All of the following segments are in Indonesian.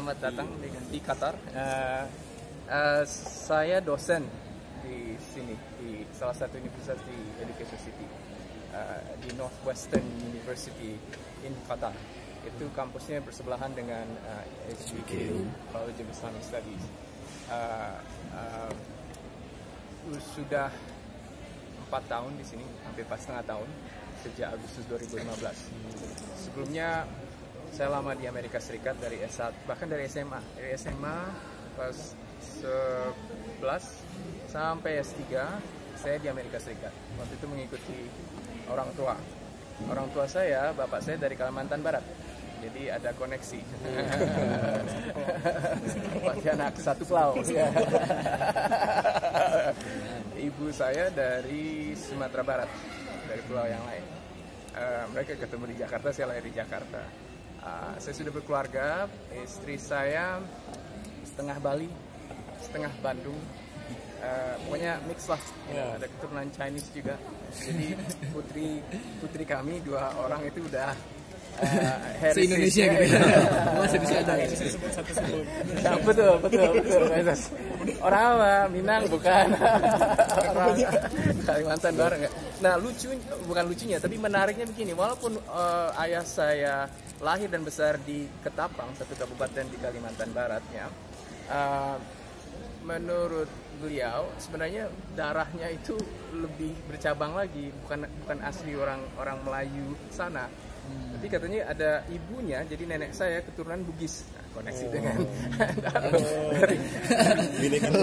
selamat datang di Qatar. Saya dosen di sini di salah satu universitas di Education City, di Northwestern University in Qatar. Itu kampusnya bersebelahan dengan HBK, College of Islamic Studies. Sudah 4 tahun di sini, hampir 4,5 tahun sejak Agustus 2015. Sebelumnya saya lama di Amerika Serikat dari S1, bahkan dari SMA. Dari SMA pas 11 sampai S3 saya di Amerika Serikat. Waktu itu mengikuti orang tua. Orang tua saya, bapak saya dari Kalimantan Barat. Jadi ada koneksi. Bapaknya anak satu pulau. Ibu saya dari Sumatera Barat, dari pulau yang lain. Mereka ketemu di Jakarta, saya lahir di Jakarta. Saya sudah berkeluarga, istri saya setengah Bali, setengah Bandung. Pokoknya mix lah, ada keturunan Chinese juga. Jadi putri kami 2 orang itu udah se-Indonesia gitu ya. Masih bisa ada satu sebut. Betul. Orang apa? Minang bukan. Orang Kalimantan Barat enggak. Nah, bukan lucunya, tapi menariknya begini, walaupun ayah saya lahir dan besar di Ketapang, satu kabupaten di Kalimantan Baratnya, menurut beliau sebenarnya darahnya itu lebih bercabang lagi, bukan asli orang Melayu sana. Tapi katanya ada ibunya, jadi nenek saya keturunan Bugis. Nah, koneksi dengan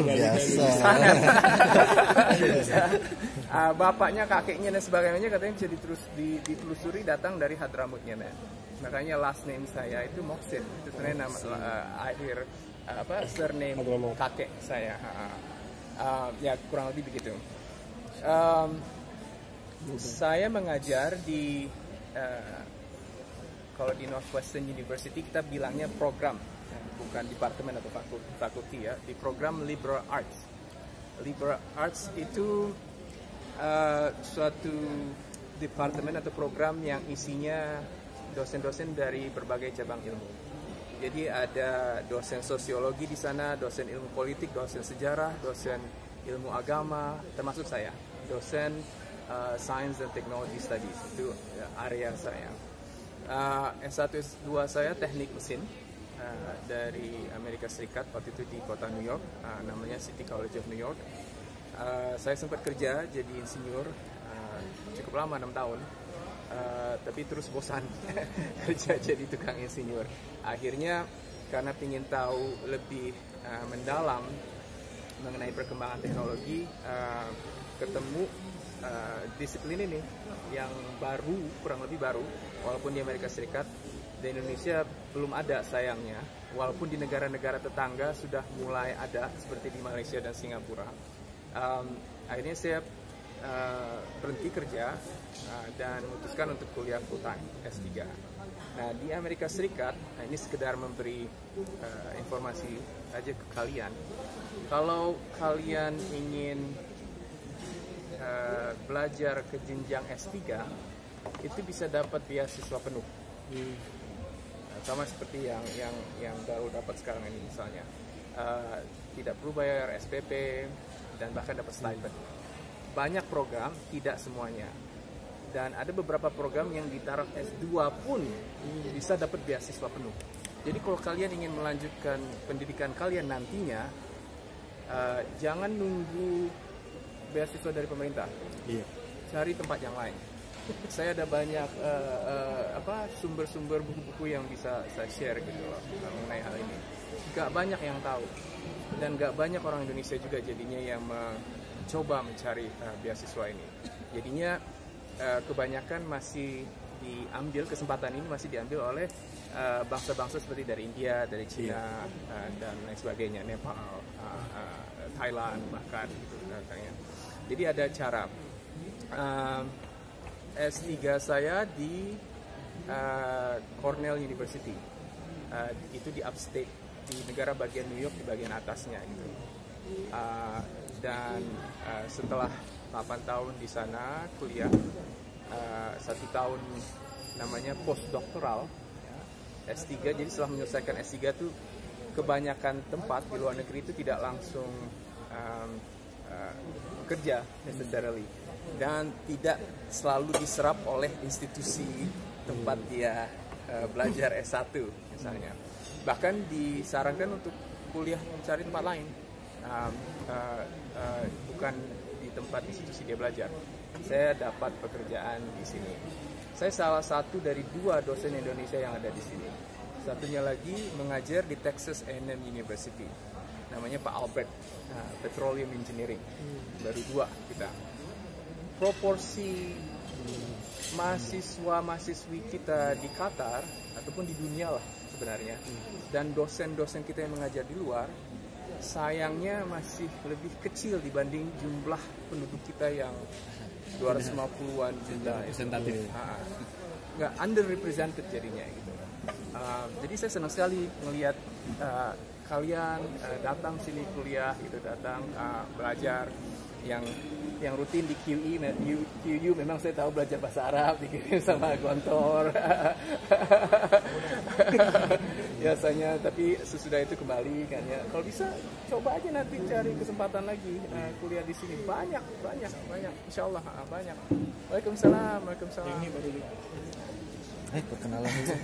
biasa. Bapaknya, kakeknya dan sebagainya katanya bisa ditelusuri datang dari Hadramutnya. Makanya last name saya itu Moksin. Itu sebenarnya nama akhir surname kakek saya. Ya kurang lebih begitu. Saya mengajar di kalau di Northwestern University kita bilangnya program, bukan departemen atau fakulti ya, di program Liberal Arts. Liberal Arts itu suatu departemen atau program yang isinya dosen-dosen dari berbagai cabang ilmu. Jadi ada dosen sosiologi di sana, dosen ilmu politik, dosen sejarah, dosen ilmu agama, termasuk saya, dosen Science and Technology Studies, itu area saya. S1 S2 saya teknik mesin dari Amerika Serikat, waktu itu di kota New York, namanya City College of New York. Saya sempat kerja jadi insinyur cukup lama, 6 tahun, tapi terus bosan kerja jadi tukang insinyur. Akhirnya karena ingin tahu lebih mendalam mengenai perkembangan teknologi, ketemu disiplin ini yang baru, kurang lebih baru, walaupun di Amerika Serikat, di Indonesia belum ada sayangnya, walaupun di negara-negara tetangga sudah mulai ada seperti di Malaysia dan Singapura. Akhirnya saya berhenti kerja dan memutuskan untuk kuliah full time S3. Nah, di Amerika Serikat, ini sekedar memberi informasi aja ke kalian. Kalau kalian ingin belajar ke jenjang S3, itu bisa dapat beasiswa penuh. Sama seperti yang baru dapat sekarang ini misalnya. Tidak perlu bayar SPP dan bahkan dapat stipend. Banyak program, tidak semuanya. Dan ada beberapa program yang di taraf S2 pun bisa dapat beasiswa penuh. Jadi kalau kalian ingin melanjutkan pendidikan kalian nantinya, jangan nunggu beasiswa dari pemerintah. Cari tempat yang lain. Saya ada banyak sumber-sumber buku-buku yang bisa saya share gitu loh mengenai hal ini. Gak banyak yang tahu, dan gak banyak orang Indonesia juga jadinya yang mencoba mencari beasiswa ini. Jadinya kebanyakan masih diambil, kesempatan ini masih diambil oleh bangsa-bangsa seperti dari India, dari Cina, dan lain sebagainya, Nepal, Thailand bahkan gitu katanya. Jadi ada cara. S3 saya di Cornell University, itu di upstate, di negara bagian New York, di bagian atasnya gitu. Dan setelah 8 tahun di sana kuliah, 1 tahun namanya postdoctoral, S3. Jadi setelah menyelesaikan S3 tuh kebanyakan tempat di luar negeri itu tidak langsung bekerja necessarily, dan tidak selalu diserap oleh institusi tempat dia belajar S1 misalnya. Bahkan disarankan untuk kuliah cari tempat lain, bukan di tempat institusi dia belajar. Saya dapat pekerjaan di sini. Saya salah satu dari 2 dosen Indonesia yang ada di sini. Satunya lagi mengajar di Texas A&M University. Namanya Pak Albert, Petroleum Engineering. Baru 2 kita. Proporsi mahasiswa-mahasiswi kita di Qatar, ataupun di dunia lah sebenarnya, dan dosen-dosen kita yang mengajar di luar, sayangnya masih lebih kecil dibanding jumlah penduduk kita yang 250-an juta. Representatif. Nggak underrepresented jadinya gitu. Jadi saya senang sekali melihat kalian datang sini kuliah gitu, datang belajar yang rutin di QU memang saya tahu belajar bahasa Arab dikirim sama Gontor biasanya, tapi sesudah itu kembali kan ya. Kalau bisa coba aja nanti cari kesempatan lagi kuliah di sini, banyak insyaallah banyak. Waalaikumsalam. Ini baru perkenalan dulu.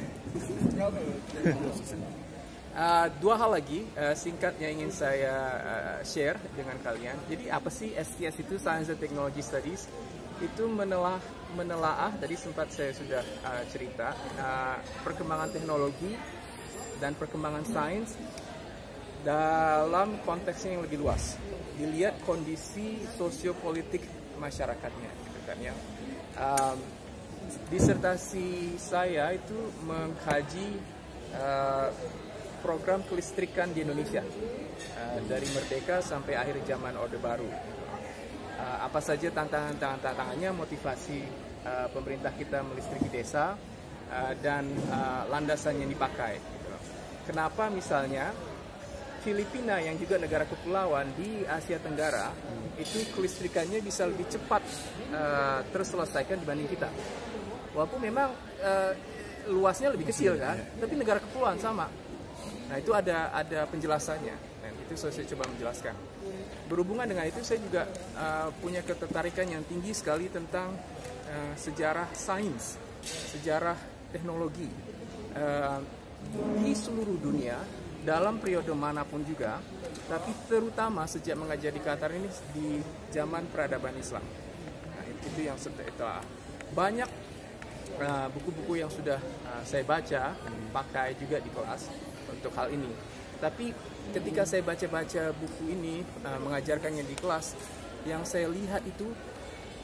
2 hal lagi singkat yang ingin saya share dengan kalian. Jadi apa sih STS itu, Science and Technology Studies? Itu menelaah tadi sempat saya sudah cerita, perkembangan teknologi dan perkembangan sains dalam konteksnya yang lebih luas. Dilihat kondisi sosiopolitik masyarakatnya gitu kan ya. Disertasi saya itu mengkaji program kelistrikan di Indonesia dari merdeka sampai akhir zaman Orde Baru. Apa saja tantangannya, motivasi pemerintah kita melistriki desa, dan landasan yang dipakai. Kenapa misalnya Filipina yang juga negara kepulauan di Asia Tenggara itu kelistrikannya bisa lebih cepat terselesaikan dibanding kita. Walaupun memang luasnya lebih kecil kan, tapi negara kepulauan sama. Nah itu ada penjelasannya, dan itu saya coba menjelaskan. Berhubungan dengan itu saya juga punya ketertarikan yang tinggi sekali tentang sejarah sains, sejarah teknologi di seluruh dunia dalam periode manapun juga, tapi terutama sejak mengajar di Qatar ini di zaman peradaban Islam. Nah, itu yang setelah banyak buku-buku yang sudah saya baca, pakai juga di kelas untuk hal ini. Tapi ketika saya baca-baca buku ini, mengajarkannya di kelas, yang saya lihat itu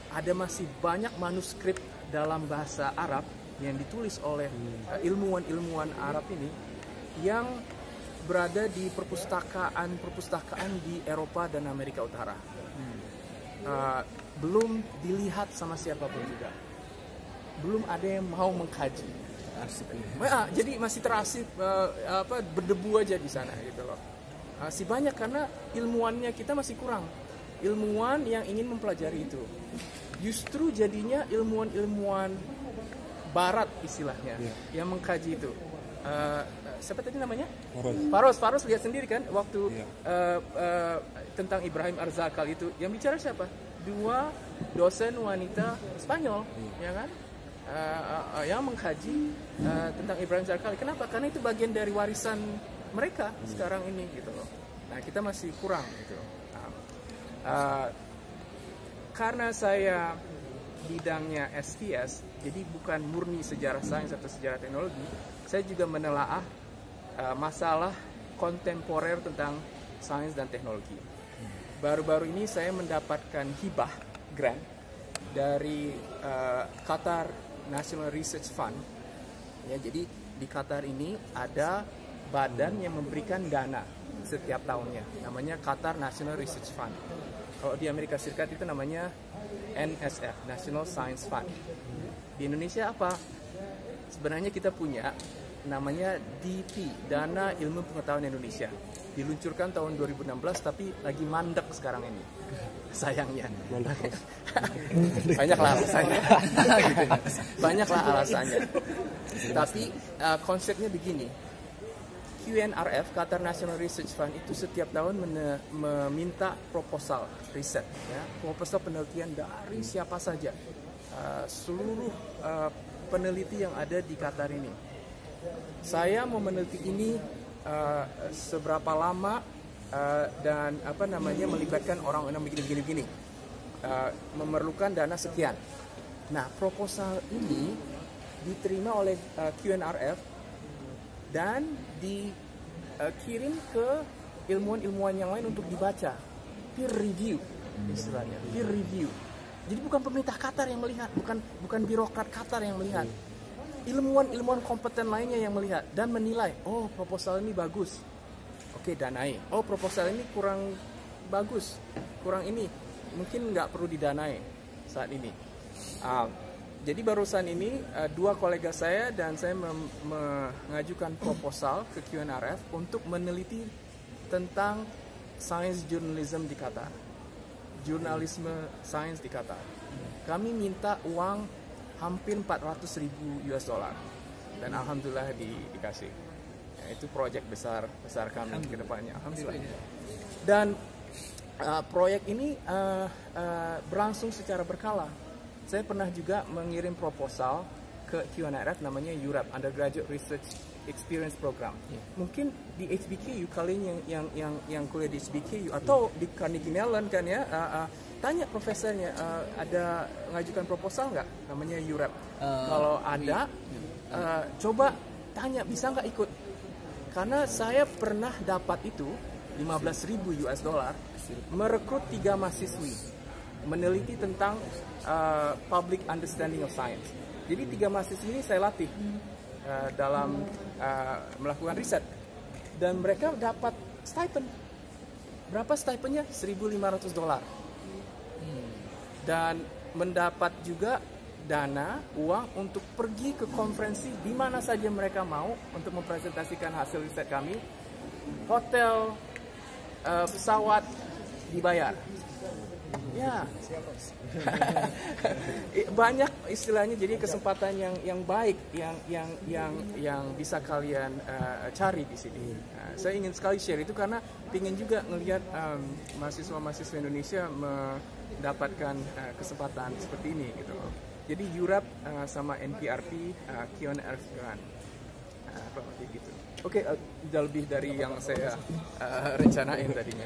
ada masih banyak manuskrip dalam bahasa Arab yang ditulis oleh ilmuwan-ilmuwan Arab ini yang berada di perpustakaan di Eropa dan Amerika Utara. Belum dilihat sama siapapun juga. Belum ada yang mau mengkaji. Jadi masih terarsip berdebu aja di sana gitu loh. Masih banyak karena ilmuwannya kita masih kurang. Ilmuwan yang ingin mempelajari itu. Justru jadinya ilmuwan-ilmuwan barat istilahnya yang mengkaji itu. Siapa tadi namanya? Faros lihat sendiri kan waktu tentang Ibrahim Arzakal itu. Yang bicara siapa? 2 dosen wanita Spanyol, ya kan? Yang mengkaji tentang Ibrahim Zarqali. Kenapa? Karena itu bagian dari warisan mereka sekarang ini gitu loh. Nah kita masih kurang gitu. Karena saya bidangnya STS, jadi bukan murni sejarah sains atau sejarah teknologi, saya juga menelaah masalah kontemporer tentang sains dan teknologi. Baru-baru ini saya mendapatkan hibah grant dari Qatar National Research Fund. Ya, jadi di Qatar ini ada badan yang memberikan dana setiap tahunnya, namanya Qatar National Research Fund. Kalau di Amerika Serikat itu namanya NSF, National Science Fund. Di Indonesia apa? Sebenarnya kita punya namanya DP, Dana Ilmu Pengetahuan Indonesia. Diluncurkan tahun 2016 tapi lagi mandek sekarang ini. Sayangnya. Banyaklah alasannya. Banyaklah alasannya. Tapi konsepnya begini. QNRF, Qatar National Research Fund, itu setiap tahun meminta proposal riset, ya, proposal penelitian dari siapa saja, seluruh peneliti yang ada di Qatar ini. Saya mau meneliti ini seberapa lama dan melibatkan orang-orang begini, memerlukan dana sekian. Nah, proposal ini diterima oleh QNRF dan dikirim ke ilmuwan-ilmuwan yang lain untuk dibaca, peer review istilahnya, peer review. Jadi bukan pemerintah Qatar yang melihat, bukan birokrat Qatar yang melihat, ilmuwan-ilmuwan kompeten lainnya yang melihat dan menilai, oh proposal ini bagus, oke danai, oh proposal ini kurang bagus, kurang ini, mungkin nggak perlu didanai saat ini. Jadi barusan ini dua kolega saya dan saya mengajukan proposal ke QNRF untuk meneliti tentang science journalism di Qatar, jurnalisme sains di Qatar. Kami minta uang hampir 400.000 US dollar dan alhamdulillah dikasih. Ya, itu proyek besar kami ke depannya, alhamdulillah. Dan proyek ini berlangsung secara berkala. Saya pernah juga mengirim proposal ke QNRF namanya URAP, Undergraduate Research Experience Program. Mungkin di HBKU, kalian yang kuliah di HBKU atau di Carnegie Mellon kan ya, tanya profesornya, ada mengajukan proposal nggak namanya URAP. Kalau ada, coba tanya bisa nggak ikut. Karena saya pernah dapat itu 15.000 US dollar merekrut 3 mahasiswi meneliti tentang public understanding of science. Jadi 3 mahasiswa ini saya latih dalam melakukan riset dan mereka dapat stipend. Berapa stipendnya? 1.500 dolar. Dan mendapat juga dana, uang untuk pergi ke konferensi di mana saja mereka mau untuk mempresentasikan hasil riset kami. Hotel, pesawat dibayar. Ya, banyak istilahnya. Jadi kesempatan yang baik yang bisa kalian cari di sini. Saya ingin sekali share itu karena ingin juga melihat mahasiswa-mahasiswa Indonesia mendapatkan kesempatan seperti ini gitu. Jadi URAP sama NPRP, QNRF kan, gitu. Oke, udah lebih dari yang saya rencanain tadinya.